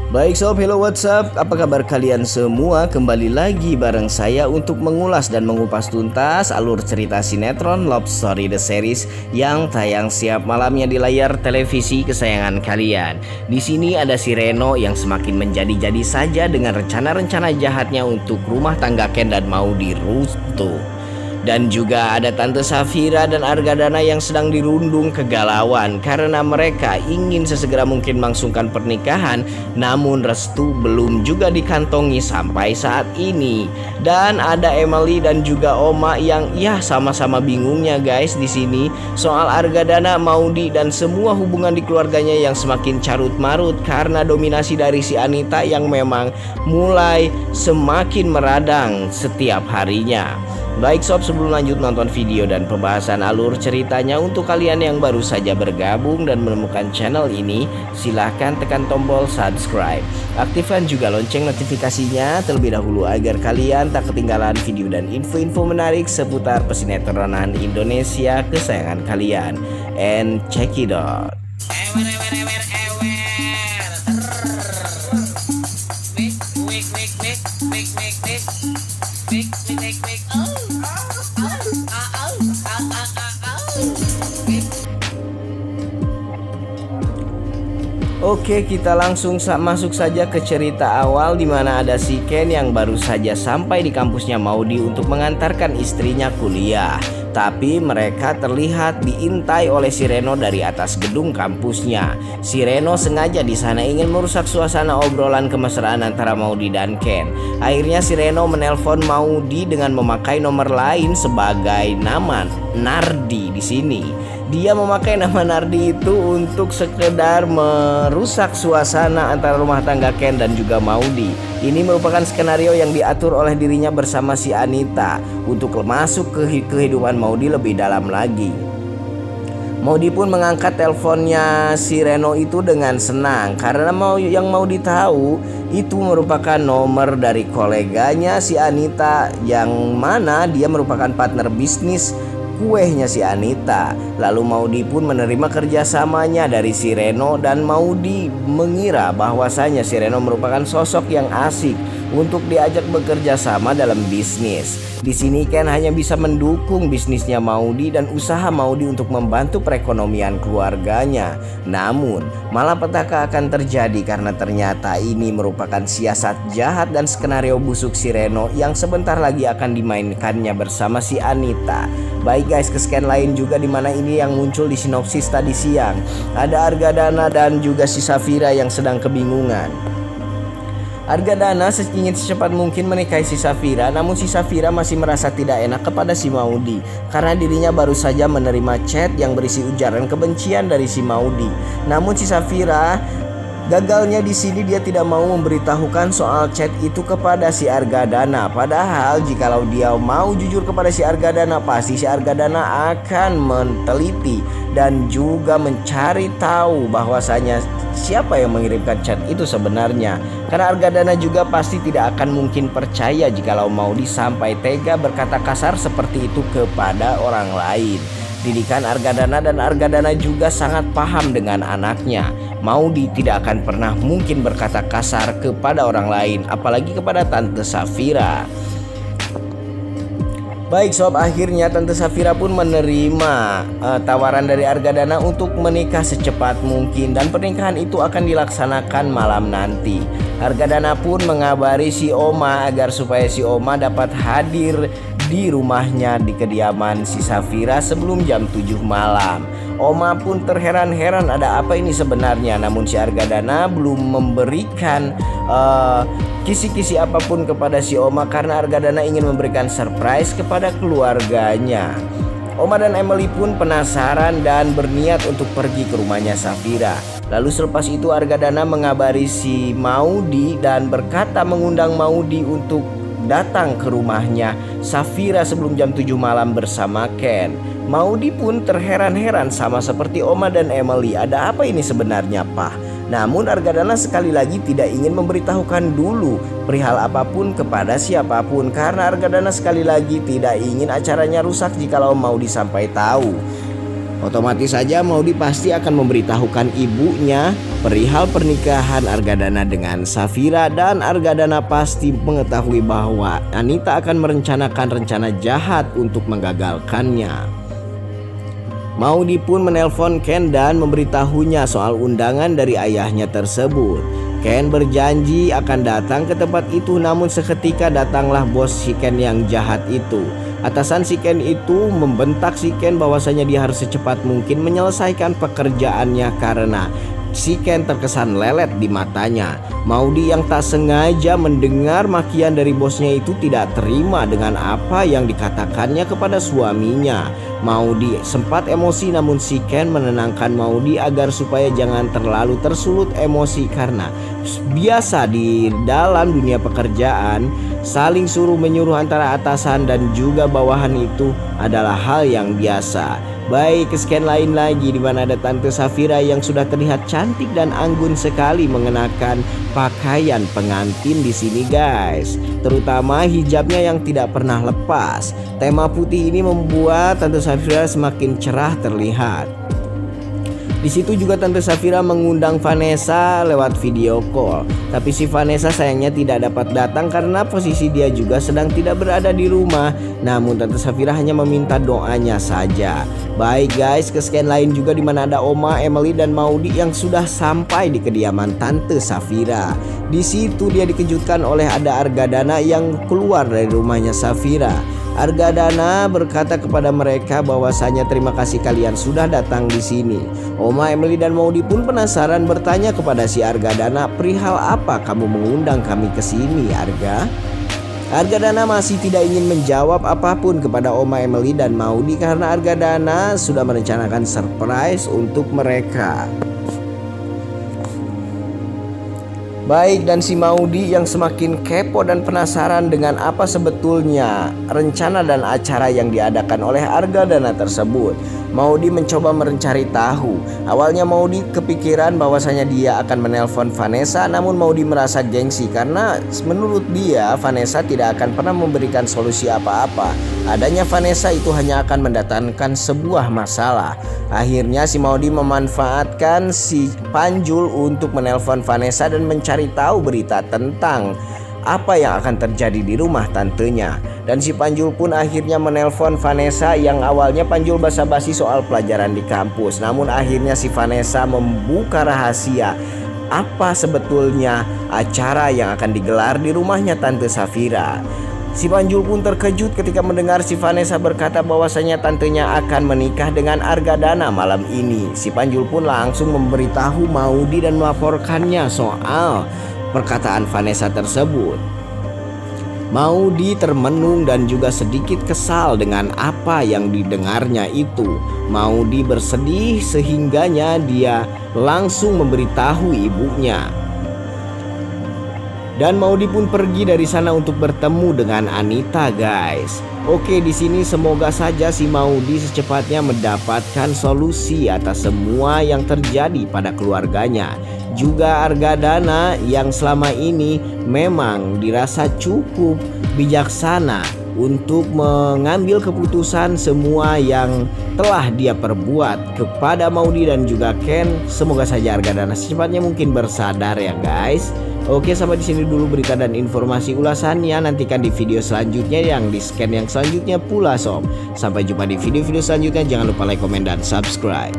Baik sob, hello what's up? Apa kabar kalian semua? Kembali lagi bareng saya untuk mengulas dan mengupas tuntas alur cerita sinetron Love Story The Series yang tayang setiap malamnya di layar televisi kesayangan kalian. Di sini ada si Reno yang semakin menjadi-jadi saja dengan rencana-rencana jahatnya untuk rumah tangga Ken dan Maudy runtuh. Dan juga ada Tante Safira dan Argadana yang sedang dirundung kegalauan karena mereka ingin sesegera mungkin melangsungkan pernikahan, namun restu belum juga dikantongi sampai saat ini. Dan ada Emily dan juga Oma yang sama-sama bingungnya guys di sini soal Argadana, Maudy dan semua hubungan di keluarganya yang semakin carut marut karena dominasi dari si Anita yang memang mulai semakin meradang setiap harinya. Baik sob, sebelum lanjut nonton video dan pembahasan alur ceritanya, untuk kalian yang baru saja bergabung dan menemukan channel ini, silahkan tekan tombol subscribe. Aktifkan juga lonceng notifikasinya terlebih dahulu agar kalian tak ketinggalan video dan info-info menarik seputar pesinetronan Indonesia kesayangan kalian. And check it out. Oke, kita langsung masuk saja ke cerita awal di mana ada si Ken yang baru saja sampai di kampusnya Maudy untuk mengantarkan istrinya kuliah. Tapi mereka terlihat diintai oleh si Reno dari atas gedung kampusnya. Si Reno sengaja di sana ingin merusak suasana obrolan kemesraan antara Maudy dan Ken. Akhirnya si Reno menelpon Maudy dengan memakai nomor lain sebagai nama Nardi di sini. Dia memakai nama Nardi itu untuk sekedar merusak suasana antara rumah tangga Ken dan juga Maudy. Ini merupakan skenario yang diatur oleh dirinya bersama si Anita untuk masuk ke kehidupan Maudy lebih dalam lagi. Maudy pun mengangkat teleponnya si Reno itu dengan senang karena yang Maudy tahu itu merupakan nomor dari koleganya si Anita yang mana dia merupakan partner bisnis kuehnya si Anita. Lalu Maudy pun menerima kerjasamanya dari si Reno dan Maudy mengira bahwasanya si Reno merupakan sosok yang asik untuk diajak bekerja sama dalam bisnis. Di sini Ken hanya bisa mendukung bisnisnya Maudy dan usaha Maudy untuk membantu perekonomian keluarganya. Namun malapetaka akan terjadi karena ternyata ini merupakan siasat jahat dan skenario busuk si Reno yang sebentar lagi akan dimainkannya bersama si Anita. Baik guys, ke scan lain juga dimana ini yang muncul di sinopsis tadi siang. Ada Argadana dan juga si Safira yang sedang kebingungan. Argadana ingin secepat mungkin menikahi si Safira, namun si Safira masih merasa tidak enak kepada si Maudy karena dirinya baru saja menerima chat yang berisi ujaran kebencian dari si Maudy. Namun si Safira gagalnya di sini dia tidak mau memberitahukan soal chat itu kepada si Argadana. Padahal jikalau dia mau jujur kepada si Argadana, pasti si Argadana akan meneliti dan juga mencari tahu bahwasanya siapa yang mengirimkan chat itu sebenarnya. Karena Argadana juga pasti tidak akan mungkin percaya jikalau Maudy sampai tega berkata kasar seperti itu kepada orang lain. Didikan Argadana dan Argadana juga sangat paham dengan anaknya. Maudy tidak akan pernah mungkin berkata kasar kepada orang lain, apalagi kepada Tante Safira. Baik sob, akhirnya Tante Safira pun menerima tawaran dari Argadana untuk menikah secepat mungkin dan pernikahan itu akan dilaksanakan malam nanti. Argadana pun mengabari si Oma agar supaya si Oma dapat hadir di rumahnya di kediaman si Safira sebelum jam 7 malam. Oma pun terheran-heran ada apa ini sebenarnya, namun si Argadana belum memberikan kisi-kisi apapun kepada si Oma karena Argadana ingin memberikan surprise kepada keluarganya. Oma dan Emily pun penasaran dan berniat untuk pergi ke rumahnya Safira. Lalu selepas itu Argadana mengabari si Maudy dan berkata mengundang Maudy untuk datang ke rumahnya Safira sebelum jam 7 malam bersama Ken. Maudy pun terheran-heran sama seperti Oma dan Emily. Ada apa ini sebenarnya, Pak? Namun Argadana sekali lagi tidak ingin memberitahukan dulu perihal apapun kepada siapapun karena Argadana sekali lagi tidak ingin acaranya rusak jikalau Maudy sampai tahu. Otomatis saja Maudi pasti akan memberitahukan ibunya perihal pernikahan Argadana dengan Safira, dan Argadana pasti mengetahui bahwa Anita akan merencanakan rencana jahat untuk menggagalkannya. Maudi pun menelpon Ken dan memberitahunya soal undangan dari ayahnya tersebut. Ken berjanji akan datang ke tempat itu, namun seketika datanglah bos si Ken yang jahat itu. Atasan si Ken itu membentak si Ken bahwasanya dia harus secepat mungkin menyelesaikan pekerjaannya karena si Ken terkesan lelet di matanya. Maudi yang tak sengaja mendengar makian dari bosnya itu tidak terima dengan apa yang dikatakannya kepada suaminya. Maudi sempat emosi, namun si Ken menenangkan Maudi agar supaya jangan terlalu tersulut emosi, karena biasa di dalam dunia pekerjaan saling suruh menyuruh antara atasan dan juga bawahan itu adalah hal yang biasa. Baik, ke scan lain lagi di mana ada Tante Safira yang sudah terlihat cantik dan anggun sekali mengenakan pakaian pengantin di sini, guys. Terutama hijabnya yang tidak pernah lepas. Tema putih ini membuat Tante Safira semakin cerah terlihat. Di situ juga Tante Safira mengundang Vanessa lewat video call. Tapi si Vanessa sayangnya tidak dapat datang karena posisi dia juga sedang tidak berada di rumah. Namun Tante Safira hanya meminta doanya saja. Baik guys, ke scan lain juga di mana ada Oma, Emily dan Maudi yang sudah sampai di kediaman Tante Safira. Di situ dia dikejutkan oleh ada Argadana yang keluar dari rumahnya Safira. Argadana berkata kepada mereka bahwasanya terima kasih kalian sudah datang di sini. Oma, Emily dan Maudi pun penasaran bertanya kepada si Argadana, perihal apa kamu mengundang kami ke sini, Arga? Argadana masih tidak ingin menjawab apapun kepada Oma, Emily dan Maudi karena Argadana sudah merencanakan surprise untuk mereka. Baik, dan si Maudi yang semakin kepo dan penasaran dengan apa sebetulnya rencana dan acara yang diadakan oleh Argadana tersebut. Maudi mencoba mencari tahu. Awalnya Maudi kepikiran bahwasanya dia akan menelpon Vanessa, namun Maudi merasa gengsi karena menurut dia Vanessa tidak akan pernah memberikan solusi apa-apa. Adanya Vanessa itu hanya akan mendatangkan sebuah masalah. Akhirnya si Maudi memanfaatkan si Panjul untuk menelpon Vanessa dan mencari tahu berita tentang apa yang akan terjadi di rumah tantenya. Dan si Panjul pun akhirnya menelpon Vanessa yang awalnya Panjul basa-basi soal pelajaran di kampus. Namun akhirnya si Vanessa membuka rahasia apa sebetulnya acara yang akan digelar di rumahnya Tante Safira. Si Panjul pun terkejut ketika mendengar si Vanessa berkata bahwasanya tantenya akan menikah dengan Argadana malam ini. Si Panjul pun langsung memberitahu Maudi dan melaporkannya soal perkataan Vanessa tersebut. Maudi termenung dan juga sedikit kesal dengan apa yang didengarnya itu. Maudi bersedih sehingganya dia langsung memberitahu ibunya. Dan Maudi pun pergi dari sana untuk bertemu dengan Anita, guys. Oke, di sini semoga saja si Maudi secepatnya mendapatkan solusi atas semua yang terjadi pada keluarganya. Juga Argadana yang selama ini memang dirasa cukup bijaksana untuk mengambil keputusan semua yang telah dia perbuat kepada Maudi dan juga Ken. Semoga saja Argadana secepatnya mungkin bersadar ya guys. Oke, sampai di sini dulu berita dan informasi ulasannya. Nantikan di video selanjutnya yang di scan yang selanjutnya pula sob. Sampai jumpa di video-video selanjutnya. Jangan lupa like, komen, dan subscribe.